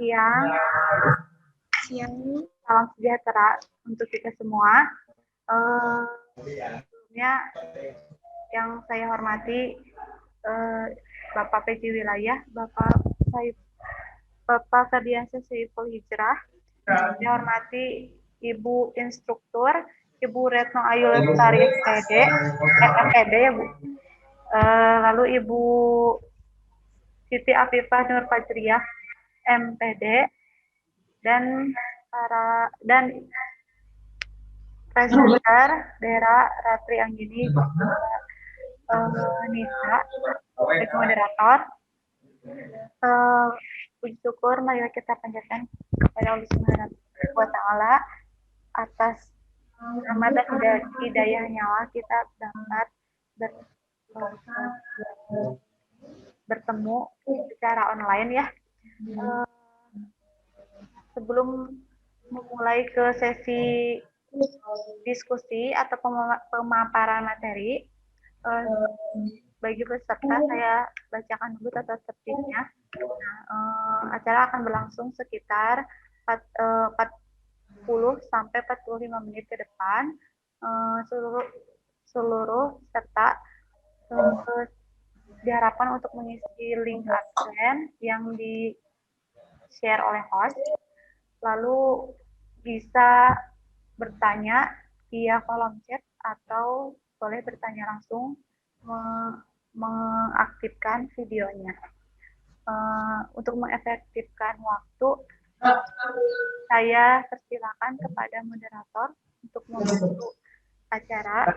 siang. Salam sejahtera untuk kita semua. Sebelumnya yang saya hormati Bapak PJ Wilayah, Bapak Ferdiansyah Saiful Hijrah. Saya hormati Ibu Instruktur, Ibu Retno Ayu Lestari FED ya Bu. Lalu Ibu Siti Afifah Nur Fajriyah MPD dan presenter daerah Ratri Anggini Nisa sebagai moderator. Puji syukur marilah kita panjatkan kepada Allah Subhanahu wa Ta'ala atas rahmat dan hidayahnya kita dapat bertemu secara online ya. Sebelum memulai ke sesi diskusi atau pemaparan materi, bagi peserta saya bacakan dulu tata tertibnya. Acara akan berlangsung sekitar 40 sampai 45 menit ke depan. Seluruh peserta diharapkan untuk mengisi link absen yang di-share oleh host, lalu bisa bertanya via kolom chat atau boleh bertanya langsung mengaktifkan videonya. Untuk mengefektifkan waktu, saya persilakan kepada moderator untuk membantu acara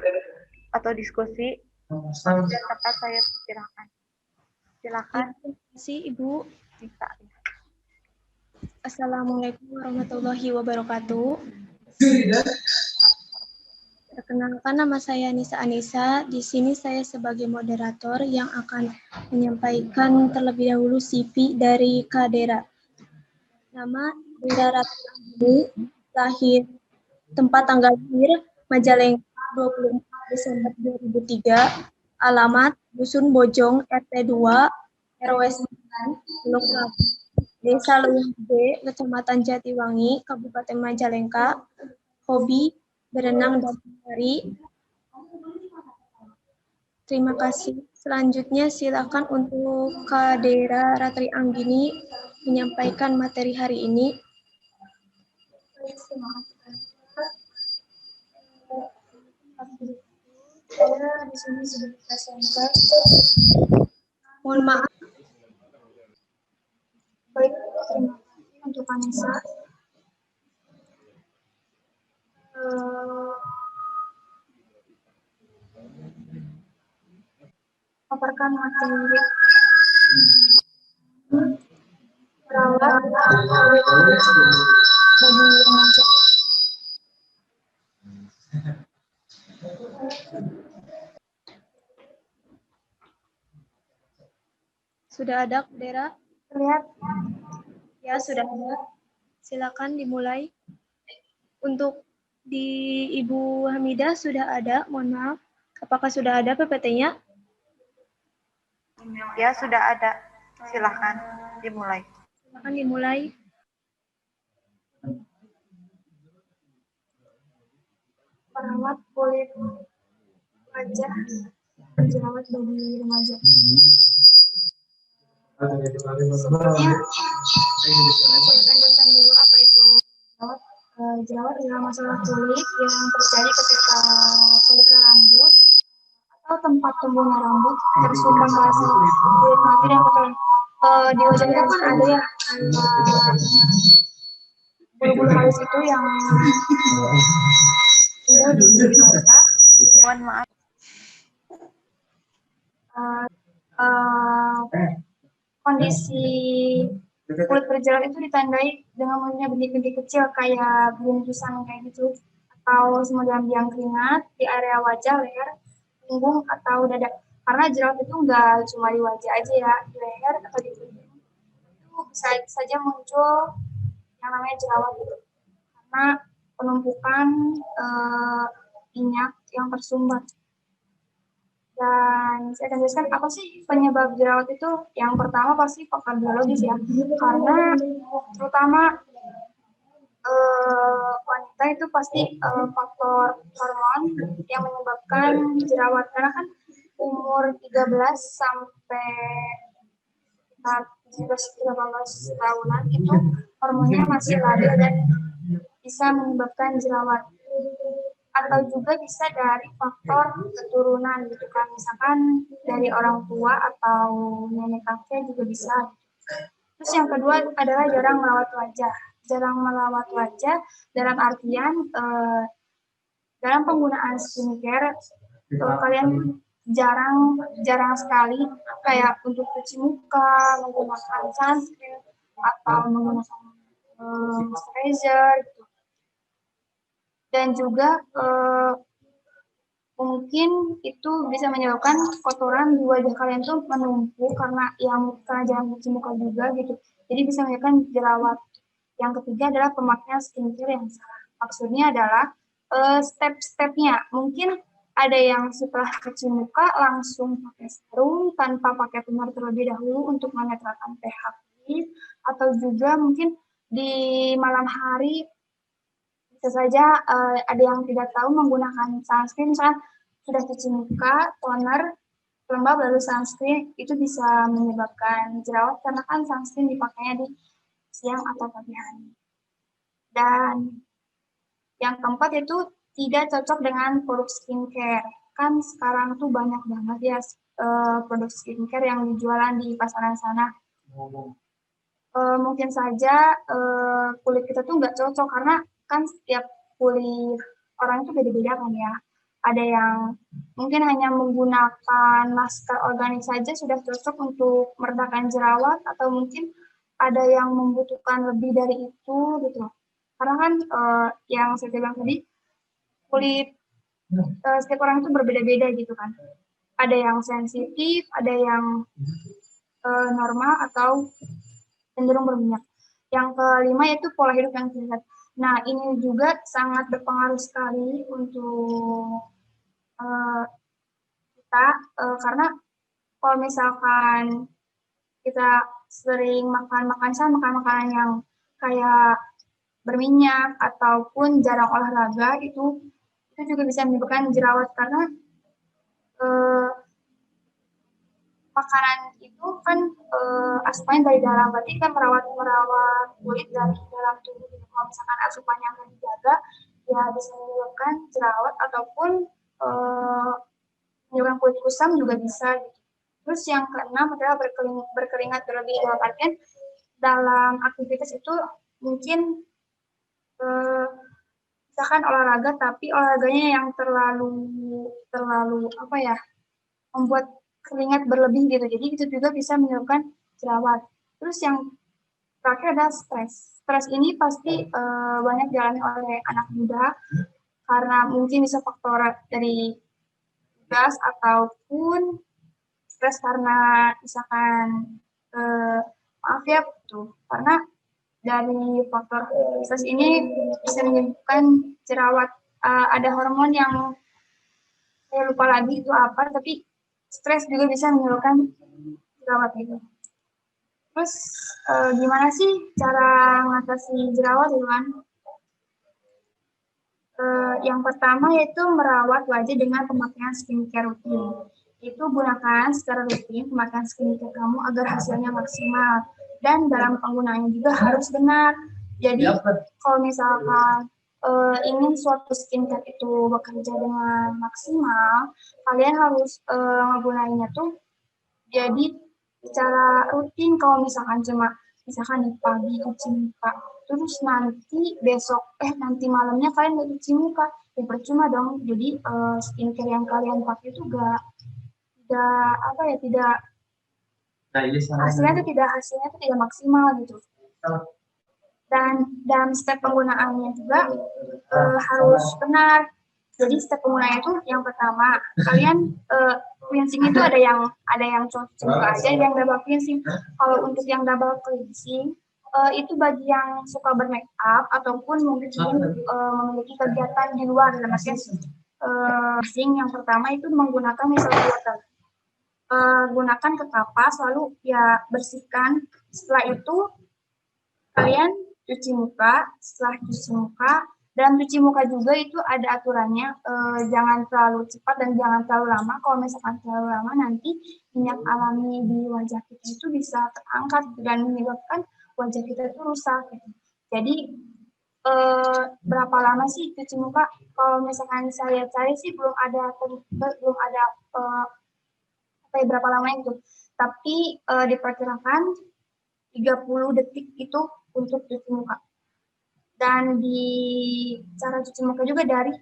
atau diskusi. Dan tempat saya persilakan. Silakan. Terima kasih Ibu. Bisa. Assalamualaikum warahmatullahi wabarakatuh. Perkenalkan, nama saya Nisa Anissa. Di sini saya sebagai moderator yang akan menyampaikan terlebih dahulu CV dari Kadera. Nama Dera Ratri Anggini, lahir tempat tanggal lahir Majalengka 24 Desember 2003, alamat Dusun Bojong RT 2 RW 9 Desa Leuweung Gede, Kecamatan Jatiwangi, Kabupaten Majalengka. Hobi berenang dan menari. Terima kasih. Selanjutnya silakan untuk Kadera Ratri Anggini menyampaikan materi hari ini. Saya di sini sebagai presenter. Mohon maaf. Baik, terima kasih untuk Anissa. Paparkan materi perawat bagi remaja. Sudah ada, Kadera? Terlihat? Ya, sudah ada. Silakan dimulai. Untuk di Ibu Hamidah sudah ada, mohon maaf. Apakah sudah ada PPT-nya? Ya, sudah ada. Silakan dimulai. Silakan dimulai. Perawat kulit wajah jerawat bagi remaja. Sebelumnya saya akan jelaskan dulu apa itu jerawat. Jerawat adalah masalah kulit yang terjadi ketika folikel rambut atau tempat tumbuhnya rambut tersumbat basah, kulit mati dan kotoran. Di wajah kita kan ada ya bulu-bulu halus itu yang tumbuh di wajah. Mohon maaf. Kondisi kulit berjerawat itu ditandai dengan munculnya bintik-bintik kecil kayak bintisan kayak gitu, atau semacam biang keringat di area wajah, leher, punggung, atau dada. Karena jerawat itu nggak cuma di wajah aja ya, di leher atau di punggung itu bisa saja muncul yang namanya jerawat gitu. Karena penumpukan minyak yang tersumbat. Dan saya akan jelaskan apa sih penyebab jerawat itu. Yang pertama pasti faktor biologis ya, karena terutama wanita itu pasti faktor hormon yang menyebabkan jerawat, karena kan umur 13 sampai 17-18 tahunan itu hormonnya masih labil dan bisa menyebabkan jerawat. Atau juga bisa dari faktor keturunan gitu kan, misalkan dari orang tua atau nenek kakek juga bisa. Terus yang kedua adalah jarang merawat wajah. Jarang merawat wajah dalam artian dalam penggunaan skincare kalian jarang sekali kayak untuk cuci muka, menggunakan sunscreen atau menggunakan moisturizer gitu. Dan juga mungkin itu bisa menyebabkan kotoran di wajah kalian tuh menumpuk karena jarang cuci muka juga gitu. Jadi bisa menyebabkan jerawat. Yang ketiga adalah pemakaian skincare yang salah. Maksudnya adalah step-stepnya. Mungkin ada yang setelah cuci muka langsung pakai serum tanpa pakai toner terlebih dahulu untuk menetralkan pH kulit, atau juga mungkin di malam hari bisa saja ada yang tidak tahu menggunakan sunscreen, misalnya sudah cuci muka, toner, lembab lalu sunscreen, itu bisa menyebabkan jerawat karena kan sunscreen dipakainya di siang atau pagi hari. Dan yang keempat itu tidak cocok dengan produk skincare. Kan sekarang tuh banyak banget ya produk skincare yang dijualan di pasaran sana. Mungkin saja kulit kita tuh nggak cocok karena kan setiap kulit orang itu beda-beda kan ya. Ada yang mungkin hanya menggunakan masker organik saja sudah cocok untuk meredakan jerawat, atau mungkin ada yang membutuhkan lebih dari itu gitu. Karena kan yang saya bilang tadi, kulit setiap orang itu berbeda-beda gitu kan. Ada yang sensitif, ada yang normal atau cenderung berminyak. Yang kelima yaitu pola hidup yang sehat. Nah, ini juga sangat berpengaruh sekali untuk kita, karena kalau misalkan kita sering makan makanan yang kayak berminyak ataupun jarang olahraga, itu juga bisa menyebabkan jerawat karena makanan itu kan asupannya dari dalam, berarti kan merawat kulit dari dalam tubuh. Kalau misalkan asupannya nggak dijaga, ya bisa menyebabkan jerawat ataupun menyebabkan kulit kusam juga bisa. Gitu. Terus yang keenam adalah berkeringat berlebih, dalam artian dalam aktivitas itu mungkin misalkan olahraga tapi olahraganya yang terlalu apa ya, membuat keringat berlebih gitu. Jadi itu juga bisa menyebabkan jerawat. Terus yang terakhir adalah stres. Stres ini pasti banyak dialami oleh anak muda karena mungkin bisa faktor dari tugas ataupun stres karena misalkan maaf ya tuh, karena dari faktor stres ini bisa menyebabkan jerawat. Ada hormon yang saya lupa lagi itu apa, tapi stres juga bisa menyebabkan jerawat gitu. Terus gimana sih cara mengatasi jerawat, Iwan? Yang pertama yaitu merawat wajah dengan pemakaian skincare rutin. Itu gunakan secara rutin pemakaian skincare kamu agar hasilnya maksimal. Dan dalam penggunaannya juga harus benar. Jadi kalau misalkan ingin suatu skincare itu bekerja dengan maksimal, kalian harus menggunakannya tuh jadi secara rutin. Kalau misalkan misalkan di pagi cuci muka, terus nanti malamnya kalian nggak cuci muka, ya percuma dong. Jadi skincare yang kalian pakai itu tidak hasilnya itu tidak maksimal gitu. Dan dalam step penggunaannya juga harus benar. Jadi step penggunaannya itu yang pertama, kalian cleansing itu ada yang cuci muka aja, ada yang double cleansing. Kalau untuk yang double cleansing itu bagi yang suka bermake up ataupun mungkin memiliki kegiatan di luar, dalam artian yang pertama itu menggunakan micellar water. Gunakan ke kapas, lalu ya bersihkan. Setelah itu kalian cuci muka. Setelah cuci muka, dalam cuci muka juga itu ada aturannya, jangan terlalu cepat dan jangan terlalu lama. Kalau misalkan terlalu lama nanti minyak alami di wajah kita itu bisa terangkat dan menyebabkan wajah kita itu rusak. Gitu. Jadi berapa lama sih cuci muka? Kalau misalkan saya cari sih belum ada berapa lama itu. Tapi diperkirakan 30 detik itu untuk cuci muka. Dan di cara cuci muka juga dari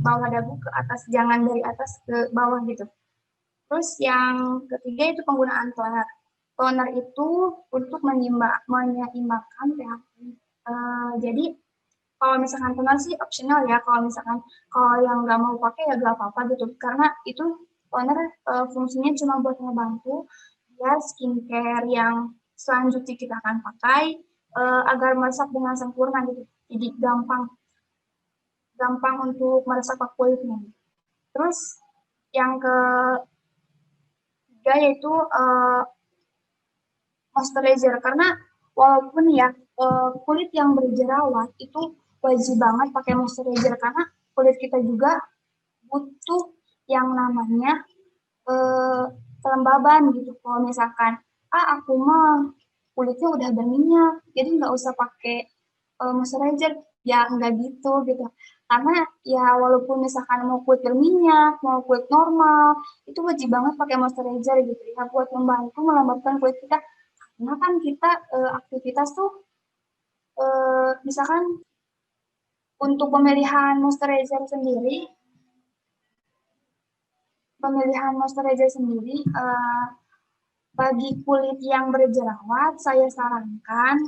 bawah dagu ke atas, jangan dari atas ke bawah gitu. Terus yang ketiga itu penggunaan toner. Toner itu untuk menyeimbangkan pH. Jadi kalau misalkan toner sih optional ya. Kalau yang nggak mau pakai ya nggak apa-apa gitu. Karena itu toner fungsinya cuma buat ngebantu ya skincare yang selanjutnya kita akan pakai agar meresap dengan sempurna gitu. Jadi gampang untuk meresap ke kulitnya. Terus yang ketiga yaitu moisturizer, karena walaupun ya kulit yang berjerawat itu wajib banget pakai moisturizer karena kulit kita juga butuh yang namanya kelembaban gitu. Kalau misalkan aku mah kulitnya udah berminyak jadi nggak usah pakai moisturizer, ya enggak gitu karena ya walaupun misalkan mau kulit berminyak mau kulit normal itu wajib banget pakai moisturizer gitu ya buat membantu melembabkan kulit kita. Karena kan kita aktivitas tuh misalkan untuk pemilihan moisturizer sendiri bagi kulit yang berjerawat saya sarankan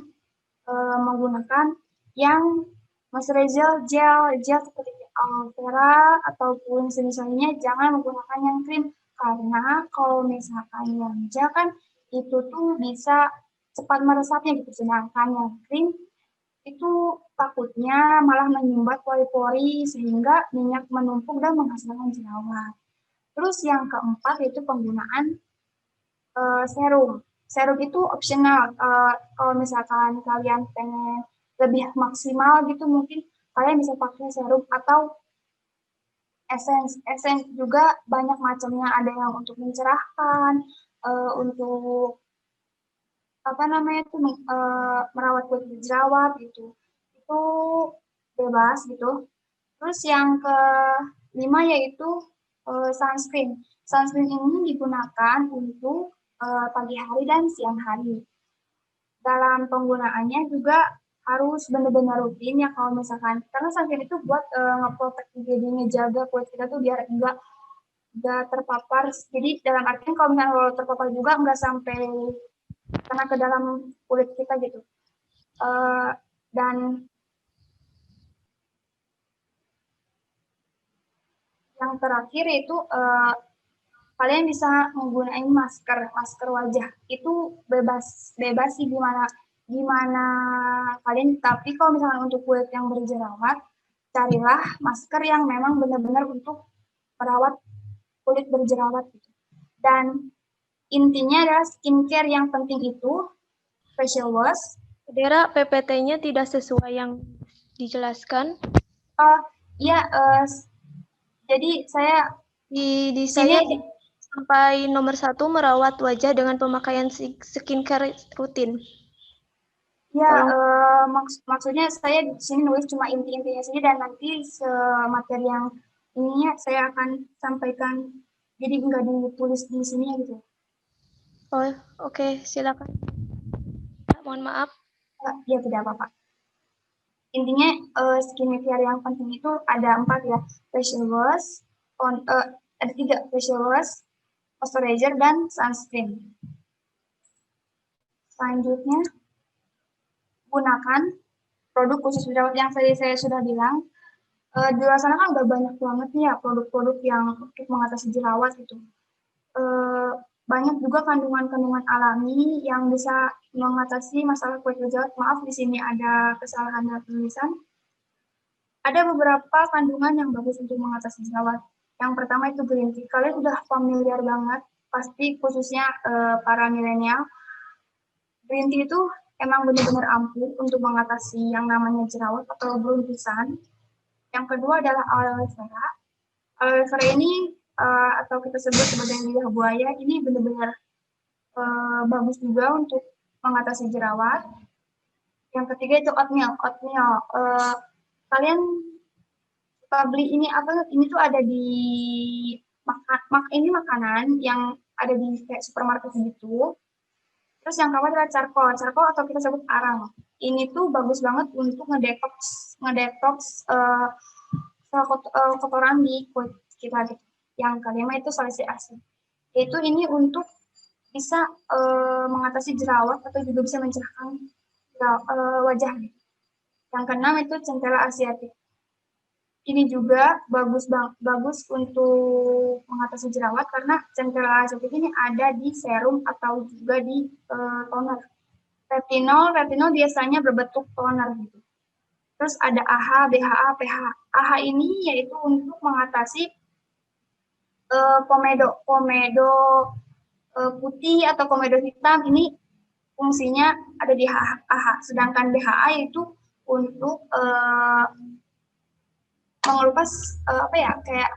menggunakan yang moisturizer gel seperti aloe vera ataupun semisalnya, jangan menggunakan yang krim karena kalau misalkan yang gel kan itu tuh bisa cepat meresapnya gitu, sedangkan yang krim itu takutnya malah menyumbat pori-pori sehingga minyak menumpuk dan menghasilkan jerawat. Terus yang keempat yaitu penggunaan serum. Serum itu optional. Kalau misalkan kalian pengen lebih maksimal gitu, mungkin kalian bisa pakai serum atau essence. Essence juga banyak macamnya. Ada yang untuk mencerahkan, untuk apa namanya itu merawat kulit berjerawat gitu. Itu bebas gitu. Terus yang kelima yaitu sunscreen. Sunscreen ini digunakan untuk pagi hari dan siang hari. Dalam penggunaannya juga harus benar-benar rutin ya kalau misalkan karena sunscreen itu buat ngeprotek jadi ngejaga kulit kita tuh biar enggak terpapar. Jadi dalam artian kalau misalnya kalau terpapar juga enggak sampai kena ke dalam kulit kita gitu. Dan yang terakhir yaitu kalian bisa menggunakan masker wajah. Itu bebas sih gimana kalian, tapi kalau misalnya untuk kulit yang berjerawat, carilah masker yang memang benar-benar untuk merawat kulit berjerawat gitu. Dan intinya adalah skincare yang penting itu facial wash. Saudara, PPT-nya tidak sesuai yang dijelaskan. Iya, jadi saya di saya sampai nomor 1 merawat wajah dengan pemakaian skincare rutin. Ya, maksudnya saya di sini nulis cuma inti-intinya saja dan nanti materi yang ininya saya akan sampaikan. Jadi nggak ditulis di sini gitu. Oh, oke, silakan. Mohon maaf. Ya tidak apa-apa. Intinya skincare yang penting itu ada 4 ya, facial wash, ada 3 facial wash, moisturizer dan sunscreen. Selanjutnya gunakan produk khusus jerawat yang saya sudah bilang. Di luar sana kan udah banyak banget nih ya produk-produk yang untuk mengatasi jerawat gitu. Banyak juga kandungan-kandungan alami yang bisa mengatasi masalah kulit berjerawat. Maaf di sini ada kesalahan dalam tulisan. Ada beberapa kandungan yang bagus untuk mengatasi jerawat. Yang pertama itu green tea. Kalian udah familiar banget, pasti khususnya para milenial. Green tea itu emang benar-benar ampuh untuk mengatasi yang namanya jerawat atau beruntusan. Yang kedua adalah aloe vera. Aloe vera ini atau kita sebut sebagai lidah buaya, ini benar-benar bagus juga untuk mengatasi jerawat. Yang ketiga itu oatmeal. Oatmeal, kalian beli ini apa? Ini tuh ada di ini makanan yang ada di kayak supermarket gitu. Terus yang kedua adalah charcoal. Charcoal atau kita sebut arang. Ini tuh bagus banget untuk ngedetox kotoran di kulit kita gitu. Yang kelima itu salicylic acid. Yaitu ini untuk bisa mengatasi jerawat atau juga bisa mencerahkan wajah. Yang keenam itu centella asiatic. Ini juga bagus untuk mengatasi jerawat karena centella asiatic ini ada di serum atau juga di toner. Retinol biasanya berbentuk toner gitu. Terus ada AHA, BHA, PHA. AHA ini yaitu untuk mengatasi komedo putih atau komedo hitam, ini fungsinya ada di AHA. Sedangkan BHA itu untuk mengelupas kayak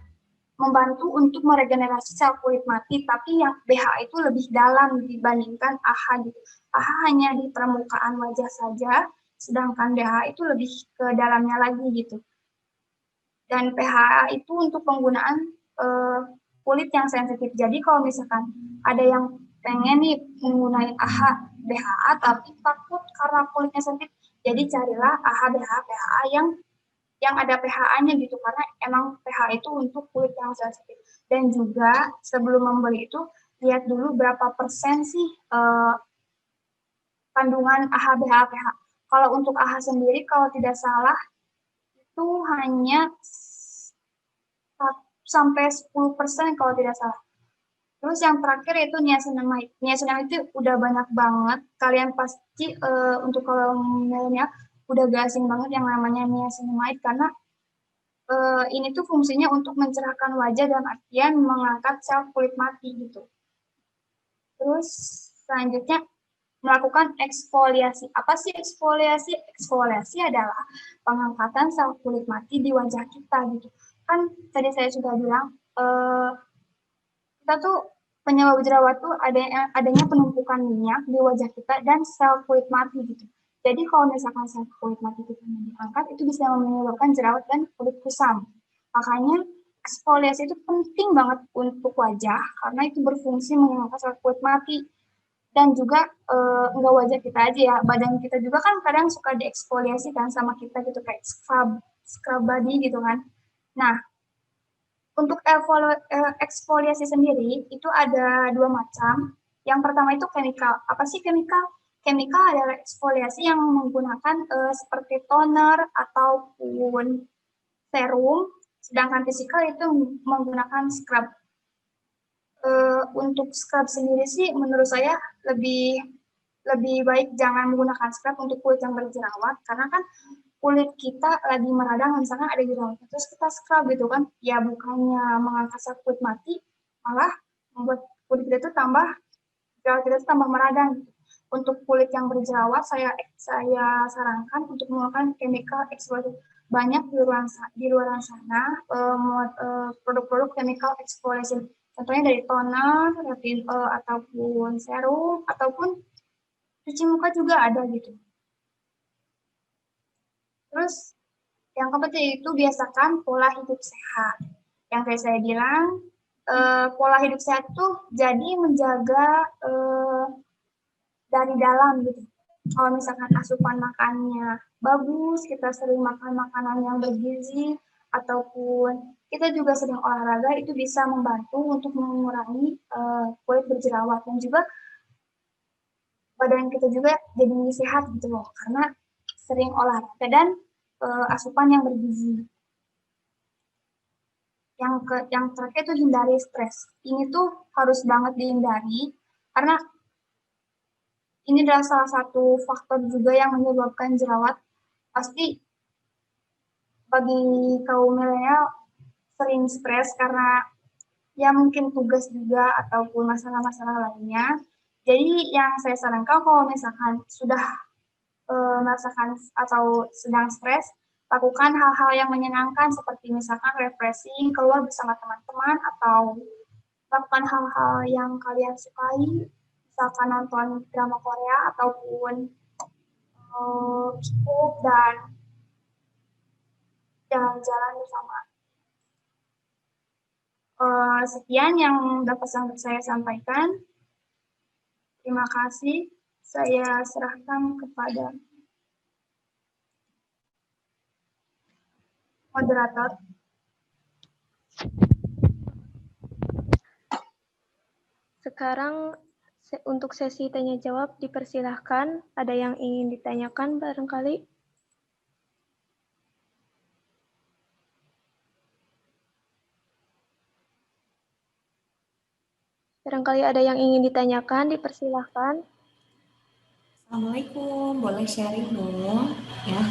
membantu untuk meregenerasi sel kulit mati, tapi yang BHA itu lebih dalam dibandingkan AHA gitu. AHA hanya di permukaan wajah saja, sedangkan BHA itu lebih ke dalamnya lagi gitu. Dan PHA itu untuk penggunaan kulit yang sensitif. Jadi kalau misalkan ada yang pengen nih menggunakan AHA, BHA, tapi takut karena kulitnya sensitif, jadi carilah AHA, BHA, PHA yang ada pH-nya gitu, karena emang pH itu untuk kulit yang sensitif. Dan juga sebelum membeli itu lihat dulu berapa persen sih kandungan AHA, BHA, pH. Kalau untuk AHA sendiri kalau tidak salah itu hanya sampai 10% kalau tidak salah. Terus yang terakhir itu niacinamide. Niacinamide itu udah banyak banget. Kalian pasti untuk kalau milenial udah gak asing banget yang namanya niacinamide, karena ini tuh fungsinya untuk mencerahkan wajah dalam artian mengangkat sel kulit mati gitu. Terus selanjutnya melakukan eksfoliasi. Apa sih eksfoliasi? Eksfoliasi adalah pengangkatan sel kulit mati di wajah kita gitu. Kan tadi saya sudah bilang kita tuh penyebab jerawat tuh adanya penumpukan minyak di wajah kita dan sel kulit mati gitu. Jadi kalau misalkan sel kulit mati kita diangkat, itu bisa menyebabkan jerawat dan kulit kusam. Makanya eksfoliasi itu penting banget untuk wajah karena itu berfungsi mengangkat sel kulit mati. Dan juga enggak wajah kita aja ya, badan kita juga kan kadang suka dieksfoliasi kan sama kita gitu, kayak scrub body gitu kan. Nah, untuk eksfoliasi sendiri itu ada dua macam. Yang pertama itu chemical. Apa sih chemical? Chemical adalah eksfoliasi yang menggunakan seperti toner ataupun serum, sedangkan physical itu menggunakan scrub. Untuk scrub sendiri sih menurut saya lebih baik jangan menggunakan scrub untuk kulit yang berjerawat, karena kan kulit kita lagi meradang, misalkan ada jerawat, terus kita scrub gitu kan, ya bukannya mengangkat sel kulit mati, malah membuat kulit kita itu jerawat kita itu tambah meradang. Untuk kulit yang berjerawat, saya sarankan untuk menggunakan chemical exfoliation. Banyak di luar sana produk-produk chemical exfoliation. Contohnya dari toner, ataupun serum, ataupun cuci muka juga ada gitu. Terus yang keempat itu biasakan pola hidup sehat. Yang kayak saya bilang, pola hidup sehat itu jadi menjaga dari dalam gitu. Kalau misalkan asupan makannya bagus, kita sering makan makanan yang bergizi, ataupun kita juga sering olahraga, itu bisa membantu untuk mengurangi kulit berjerawat, dan juga badan kita juga jadi sehat gitu loh, karena sering olahraga dan asupan yang bergizi. Yang terakhir itu hindari stres. Ini tuh harus banget dihindari karena ini adalah salah satu faktor juga yang menyebabkan jerawat. Pasti bagi kaum milenial sering stres karena ya mungkin tugas juga ataupun masalah-masalah lainnya. Jadi yang saya sarankan kalau misalkan sudah merasakan atau sedang stres, lakukan hal-hal yang menyenangkan seperti misalkan refreshing, keluar bersama teman-teman, atau lakukan hal-hal yang kalian sukai, misalkan nonton drama Korea ataupun K-pop dan jalan-jalan bersama. Sekian yang dapat saya sampaikan. Terima kasih. Saya serahkan kepada moderator. Sekarang untuk sesi tanya jawab dipersilahkan. Ada yang ingin ditanyakan barangkali? Barangkali ada yang ingin ditanyakan, dipersilahkan. Assalamualaikum, boleh sharing dong ya.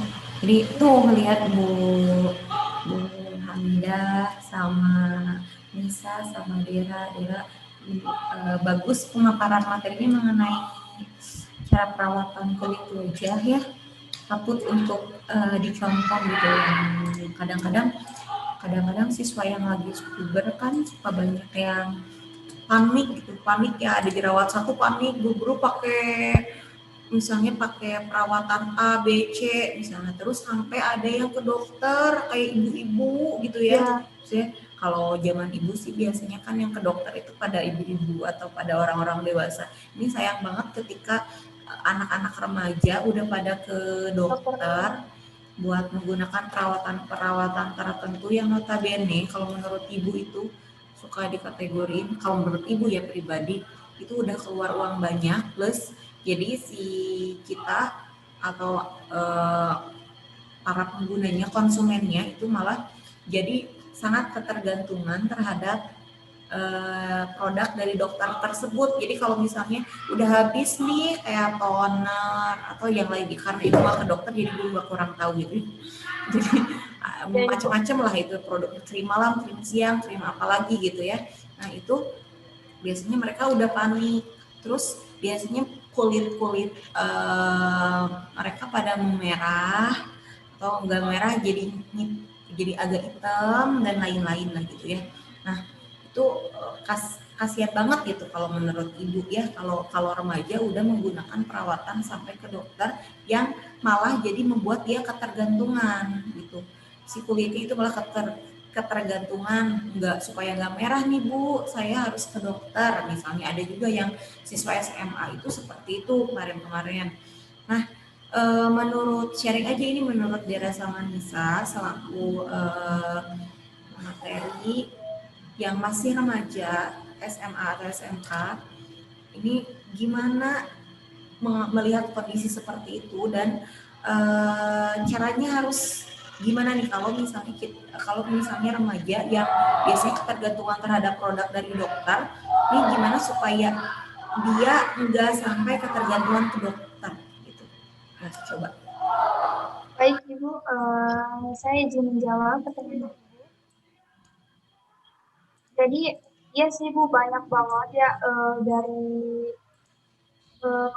Jadi tuh ngelihat Bu Hamidah sama Nisa sama Dera bagus pemaparan materinya mengenai cara perawatan kulit wajah ya. Patut untuk dicontoh gitu yang kadang-kadang siswa yang lagi puber kan suka banyak yang panik ya, ada jerawat satu panik buru-buru misalnya pakai perawatan A, B, C misalnya, terus sampai ada yang ke dokter kayak ibu-ibu gitu ya. Maksudnya kalau zaman ibu sih biasanya kan yang ke dokter itu pada ibu-ibu atau pada orang-orang dewasa. Ini sayang banget ketika anak-anak remaja udah pada ke dokter buat menggunakan perawatan tertentu yang notabene kalau menurut ibu itu suka dikategorin, kalau menurut ibu ya pribadi itu udah keluar uang banyak, plus jadi si kita atau para penggunanya, konsumennya itu malah jadi sangat ketergantungan terhadap produk dari dokter tersebut. Jadi kalau misalnya udah habis nih kayak toner atau yang lain, karena itu mah ke dokter jadi gue kurang tahu gitu. Jadi macam-macam lah itu produk, krim malam, krim siang, krim apa lagi gitu ya. Nah itu biasanya mereka udah panik. Terus biasanya kulit mereka pada merah atau enggak merah jadi agak hitam dan lain-lain lah gitu ya. Nah itu kasihan banget gitu kalau menurut ibu ya, kalau remaja udah menggunakan perawatan sampai ke dokter yang malah jadi membuat dia ketergantungan gitu. Si kulitnya itu malah ketergantungan, supaya nggak merah nih Bu, saya harus ke dokter. Misalnya ada juga yang siswa SMA itu seperti itu kemarin-kemarin. Nah menurut sharing aja ini, menurut Dera sama Nisa selaku materi yang masih remaja SMA atau SMK, ini gimana melihat kondisi seperti itu dan caranya harus gimana nih kalau misalnya remaja yang biasanya ketergantungan terhadap produk dari dokter, ini gimana supaya dia nggak sampai ketergantungan ke dokter gitu. Nah, coba. Baik Ibu, saya izin menjawab pertanyaan Ibu. Jadi ya sih Bu, banyak banget ya dari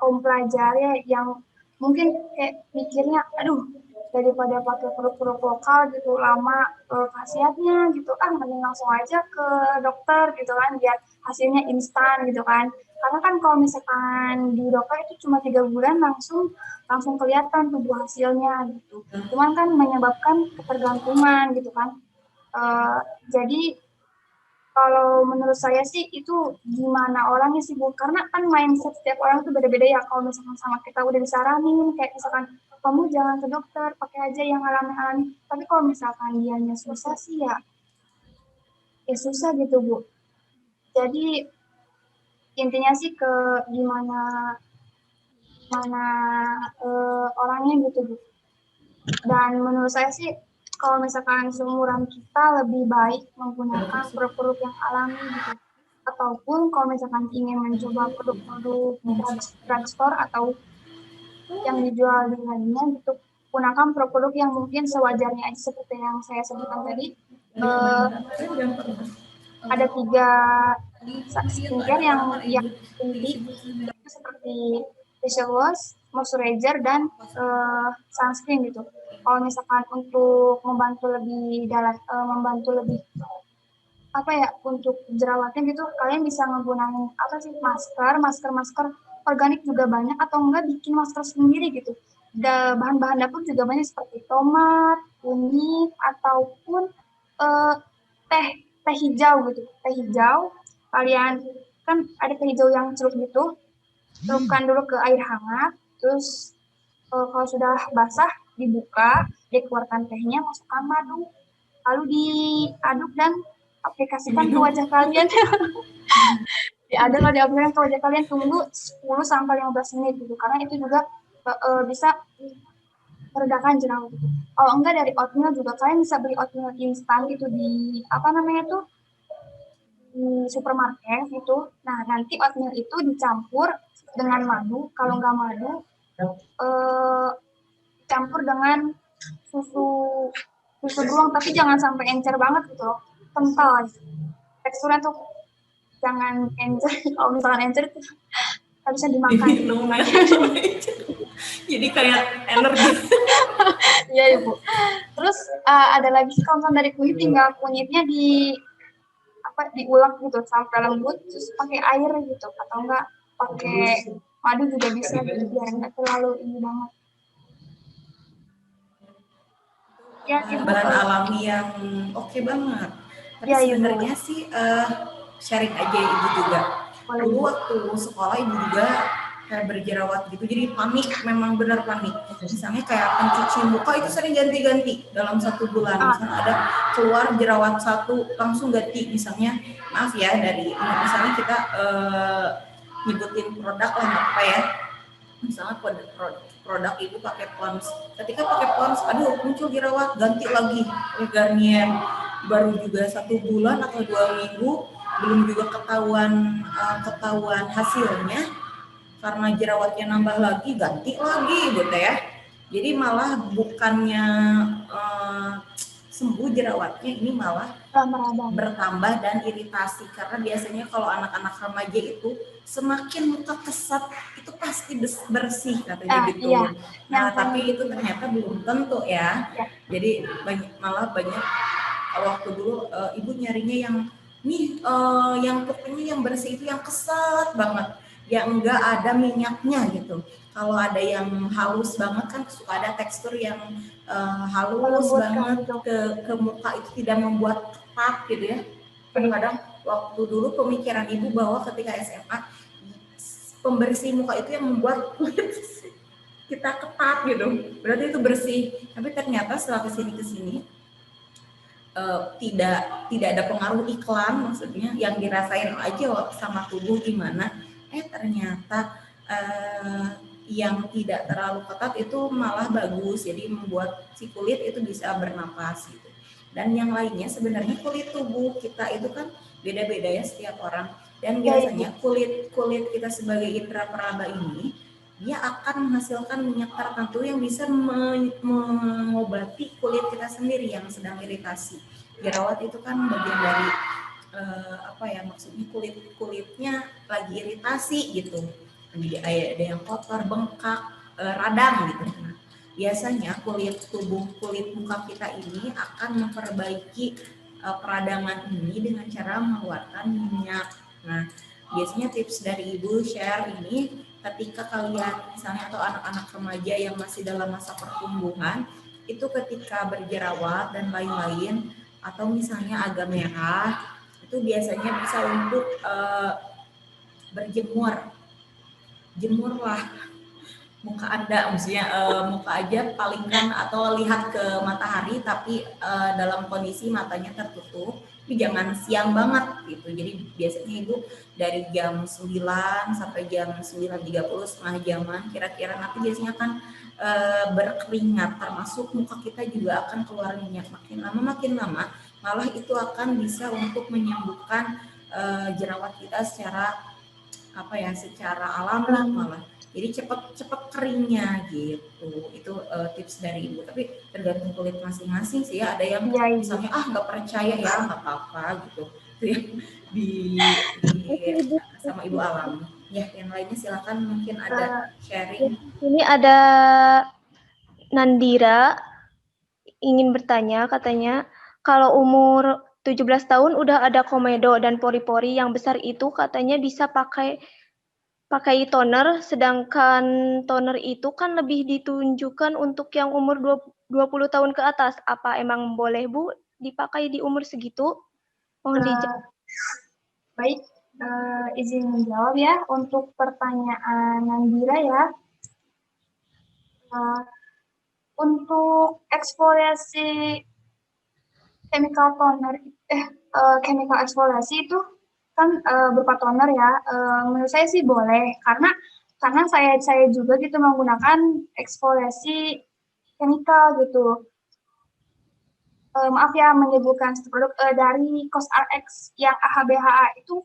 kaum pelajar ya yang mungkin kayak mikirnya, aduh daripada pakai produk-produk lokal gitu lama khasiatnya gitu, mending langsung aja ke dokter gitu kan biar hasilnya instan gitu kan. Karena kan kalau misalkan di dokter itu cuma 3 bulan langsung kelihatan tubuh hasilnya gitu. Cuman kan menyebabkan ketergantungan gitu kan. Jadi kalau menurut saya sih itu gimana orangnya sih Bu, karena kan mindset setiap orang tuh beda-beda ya. Kalau misalkan sama kita udah disaranin kayak misalkan kamu jangan ke dokter, pakai aja yang alami-alami. Tapi kalau misalkan dianya susah sih ya susah gitu Bu. Jadi intinya sih ke gimana orangnya gitu Bu. Dan menurut saya sih kalau misalkan seumuran kita lebih baik menggunakan produk-produk yang alami gitu. Ataupun kalau misalkan ingin mencoba produk-produk drugstore atau yang dijual di lainnya gitu, gunakan produk yang mungkin sewajarnya aja seperti yang saya sebutkan tadi. Ada 3 skincare yang inti seperti facial wash, moisturizer, dan sunscreen gitu. Kalau misalkan untuk membantu lebih dalam, membantu lebih apa ya untuk jerawatnya gitu, kalian bisa menggunakan apa sih masker organik juga banyak, atau enggak bikin masker sendiri gitu. Bahan-bahan dapur juga banyak seperti tomat, kunyit, ataupun teh teh hijau gitu. Teh hijau kalian kan ada teh hijau yang celup gitu, celupkan dulu ke air hangat, terus kalau sudah basah dibuka, dikeluarkan tehnya, masukkan madu, lalu diaduk dan aplikasikan ke wajah kalian. Diaduk lalu diaplikasikan ke wajah kalian, tunggu 10-15 menit gitu, karena itu juga bisa meredakan jerawat gitu. Kalau enggak dari oatmeal juga kalian bisa beli oatmeal instan itu di apa namanya tuh di supermarket gitu. Nah nanti oatmeal itu dicampur dengan madu, kalau enggak madu campur dengan susu beruang, tapi jangan sampai encer banget gitu loh, kental teksturnya tuh, jangan encer. Kalau misalkan encer itu harusnya dimakan. Jadi kayak energi. Iya Ibu. Terus ada lagi kalau misalkan dari kunyit, tinggal kunyitnya diulek gitu sampai lembut, terus pakai air gitu, atau enggak pakai madu juga bisa gitu, biar enggak terlalu ini banget. Ya, bahan alami yang oke banget. Tapi ya, sebenarnya sih sharing aja Ibu juga. Dulu waktu sekolah Ibu juga kayak berjerawat gitu, jadi panik, memang benar panik. Misalnya kayak pencuci muka itu sering ganti-ganti dalam 1 bulan. Misalnya ada keluar jerawat 1 langsung ganti. Misalnya maaf ya, dari misalnya kita nyebutin produk lah apa ya. Misalnya produk itu pakai Pons. Ketika pakai Pons, aduh muncul jerawat, ganti lagi Garnier. Baru juga 1 bulan atau 2 minggu, belum juga ketahuan hasilnya, karena jerawatnya nambah lagi, ganti lagi gitu ya. Jadi malah bukannya sembuh jerawatnya, ini malah bertambah dan iritasi. Karena biasanya kalau anak-anak remaja itu semakin muka kesat itu pasti bersih katanya gitu. Iya. Nah tapi itu ternyata belum tentu ya. Jadi malah banyak waktu dulu Ibu nyarinya yang yang pokoknya yang bersih itu yang kesat banget, yang enggak ada minyaknya gitu. Kalau ada yang halus banget kan suka ada tekstur yang halus banget ke muka, itu tidak membuat ketat gitu ya. Kadang-kadang waktu dulu pemikiran Ibu bahwa ketika SMA pembersih muka itu yang membuat kulit kita ketat gitu, berarti itu bersih. Tapi ternyata setelah kesini tidak ada pengaruh iklan, maksudnya yang dirasain aja sama tubuh gimana. Ternyata yang tidak terlalu ketat itu malah bagus, jadi membuat si kulit itu bisa bernapas gitu. Dan yang lainnya sebenarnya kulit tubuh kita itu kan beda-beda ya setiap orang, dan biasanya kulit kita sebagai indera peraba ini dia akan menghasilkan minyak tertentu yang bisa mengobati kulit kita sendiri yang sedang iritasi. Jerawat itu kan bagian dari maksudnya kulitnya lagi iritasi gitu. Jadi ada yang kotor, bengkak, radang gitu. Nah, biasanya kulit muka kita ini akan memperbaiki peradangan ini dengan cara mengeluarkan minyak. Nah, biasanya tips dari Ibu share ini ketika kalian misalnya atau anak-anak remaja yang masih dalam masa pertumbuhan itu ketika berjerawat dan lain-lain, atau misalnya agak merah, itu biasanya bisa untuk jemurlah muka Anda, maksudnya muka aja palingkan atau lihat ke matahari, tapi dalam kondisi matanya tertutup, tapi jangan siang banget gitu. Jadi biasanya Ibu dari jam 9 sampai jam 9.30, setengah jaman kira-kira, nanti biasanya akan berkeringat, termasuk muka kita juga akan keluar minyak. Makin lama malah itu akan bisa untuk menyembuhkan jerawat kita secara alami malah. Jadi cepet keringnya gitu. Itu tips dari Ibu. Tapi tergantung kulit masing-masing sih ya. Ada yang Iya, misalnya nggak percaya ya nggak apa-apa gitu. Itu yang di, Oke, Ibu. sama Ibu alami. Ya, yang lainnya silakan mungkin ada sharing. Ini ada Nandira ingin bertanya, katanya kalau umur 17 tahun udah ada komedo dan pori-pori yang besar itu katanya bisa pakai toner, sedangkan toner itu kan lebih ditunjukkan untuk yang umur 20 tahun ke atas. Apa emang boleh, Bu, dipakai di umur segitu? Mohon dijawab. Baik, izin menjawab ya untuk pertanyaan Nandira ya. Untuk eksfoliasi chemical toner, chemical eksfoliasi itu kan berupa toner ya. Menurut saya sih boleh karena saya juga gitu menggunakan eksfoliasi chemical gitu. Maaf ya menyebutkan produk dari CosRX yang AHBHA itu,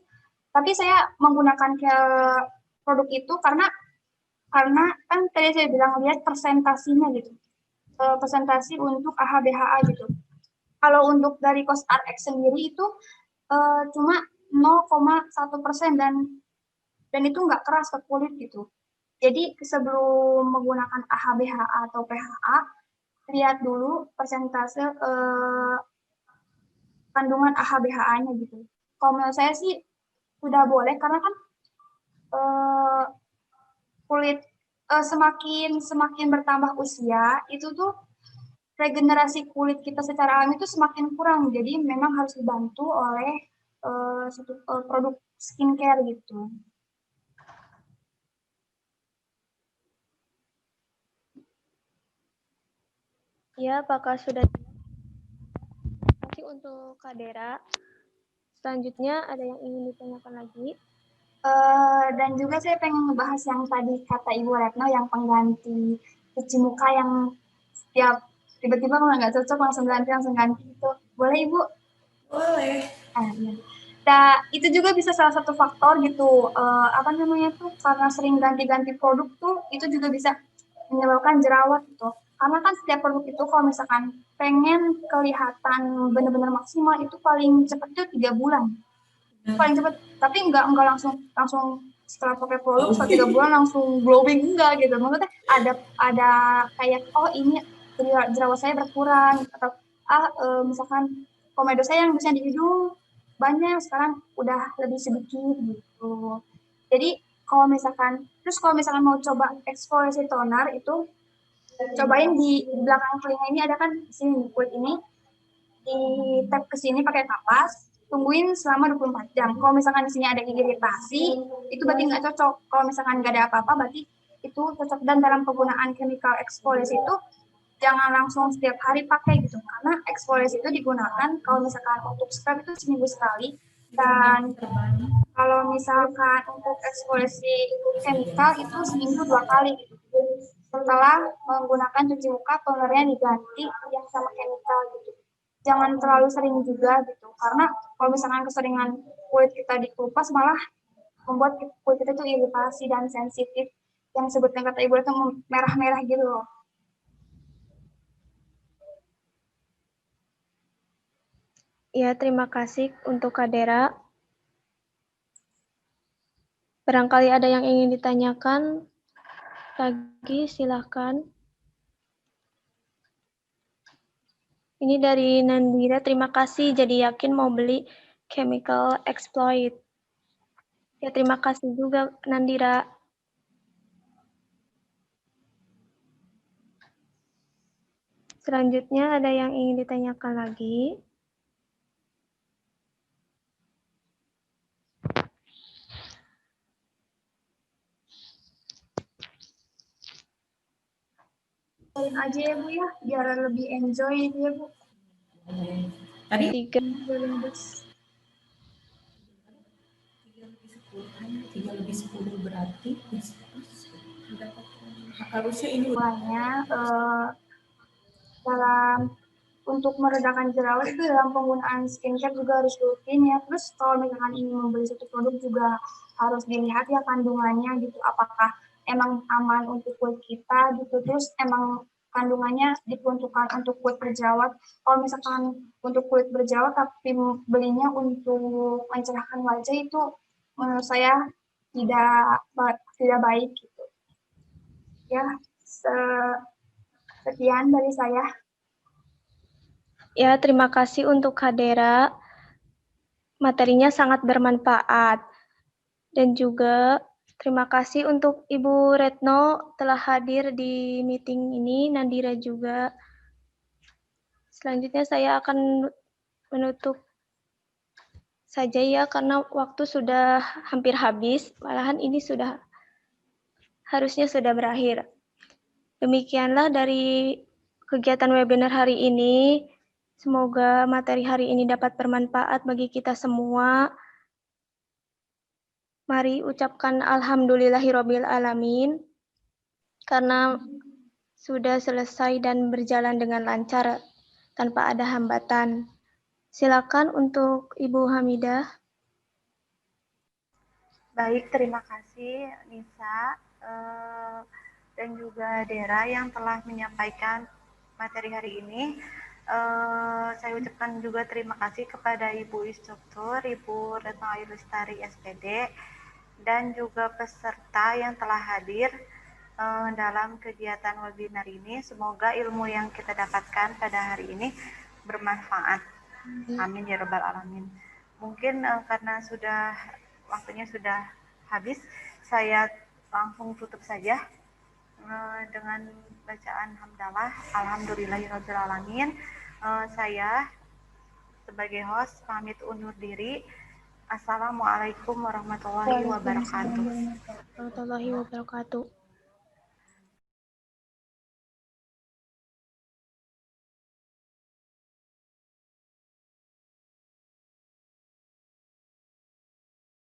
tapi saya menggunakan ke produk itu karena kan tadi saya bilang lihat persentasinya gitu, persentasi untuk AHBHA gitu. Kalau untuk dari CosRX sendiri itu cuma 0,1% dan itu nggak keras ke kulit gitu. Jadi sebelum menggunakan AHBHA atau PHA, lihat dulu persentase kandungan AHBHA-nya gitu. Kalau menurut saya sih sudah boleh karena kan kulit semakin bertambah usia itu tuh regenerasi kulit kita secara alami itu semakin kurang. Jadi memang harus dibantu oleh produk skincare gitu. Ya, apakah sudah? Terima kasih untuk Kak Dera. Selanjutnya ada yang ingin ditanyakan lagi? Dan juga saya pengen ngebahas yang tadi kata Ibu Retno yang pengganti cuci muka yang setiap tiba-tiba kalau nggak cocok langsung ganti itu. Boleh Ibu? Boleh. Ya. Nah, itu juga bisa salah satu faktor gitu. Apa namanya tuh karena sering ganti-ganti produk tuh itu juga bisa menyebabkan jerawat gitu. Karena kan setiap produk itu kalau misalkan pengen kelihatan benar-benar maksimal itu paling cepat tuh 3 bulan. Paling cepat, tapi nggak langsung setelah pakai produk setelah 3 bulan langsung glowing, enggak gitu. Maksudnya ada kayak ini jerawat saya berkurang atau misalkan komedo saya yang bisa di hidung banyak sekarang udah lebih sedikit gitu. Jadi kalau misalkan mau coba eksfoliasi toner itu cobain di belakang telinga ini ada kan di sini kulit ini di tap ke sini pakai kapas, tungguin selama 24 jam. Kalau misalkan di sini ada iritasi, itu berarti nggak cocok. Kalau misalkan nggak ada apa-apa, berarti itu cocok. Dan dalam penggunaan chemical exfoliation itu jangan langsung setiap hari pakai gitu, karena exfoliation itu digunakan kalau misalkan untuk scrub itu seminggu sekali, dan kalau misalkan untuk eksfoliasi chemical itu seminggu 2 kali gitu. Setelah menggunakan cuci muka, tonernya diganti yang sama chemical gitu. Jangan terlalu sering juga gitu, karena kalau misalkan keseringan kulit kita dikupas malah membuat kulit kita itu iritasi dan sensitif, yang sebutnya kata Ibu itu merah-merah gitu loh. Ya, terima kasih untuk Kak Dera. Barangkali ada yang ingin ditanyakan lagi, silahkan. Ini dari Nandira, terima kasih. Jadi yakin mau beli chemical exploit. Ya, terima kasih juga Nandira. Selanjutnya ada yang ingin ditanyakan lagi. Aja ya Bu ya, biar lebih enjoy ya Bu. Tadi 3 lebih 10 berarti harusnya ini dalam untuk meredakan jerawat itu dalam penggunaan skincare juga harus rutin ya. Terus kalau misalkan ingin membeli satu produk juga harus dilihat ya kandungannya gitu, apakah emang aman untuk kulit kita gitu. Terus emang kandungannya diperuntukkan untuk kulit berjerawat. Kalau misalkan untuk kulit berjerawat tapi belinya untuk mencerahkan wajah, itu menurut saya tidak baik gitu. Ya, sekian dari saya. Ya, terima kasih untuk Kak Dera. Materinya sangat bermanfaat. Dan juga terima kasih untuk Ibu Retno telah hadir di meeting ini, Nandira juga. Selanjutnya saya akan menutup saja ya, karena waktu sudah hampir habis, malahan ini harusnya sudah berakhir. Demikianlah dari kegiatan webinar hari ini. Semoga materi hari ini dapat bermanfaat bagi kita semua. Mari ucapkan alhamdulillahirabbil alamin karena sudah selesai dan berjalan dengan lancar tanpa ada hambatan. Silakan untuk Ibu Hamidah. Baik, terima kasih Nisa dan juga Dera yang telah menyampaikan materi hari ini. Saya ucapkan juga terima kasih kepada Ibu Instruktur, Ibu Retno Ayu Lestari SPD, dan juga peserta yang telah hadir dalam kegiatan webinar ini. Semoga ilmu yang kita dapatkan pada hari ini bermanfaat. Amin ya rabbal alamin. Mungkin karena waktunya sudah habis, saya langsung tutup saja dengan bacaan hamdalah. Alhamdulillahirabbil alamin. Saya sebagai host pamit undur diri. Assalamualaikum warahmatullahi wabarakatuh. Warahmatullahi wabarakatuh.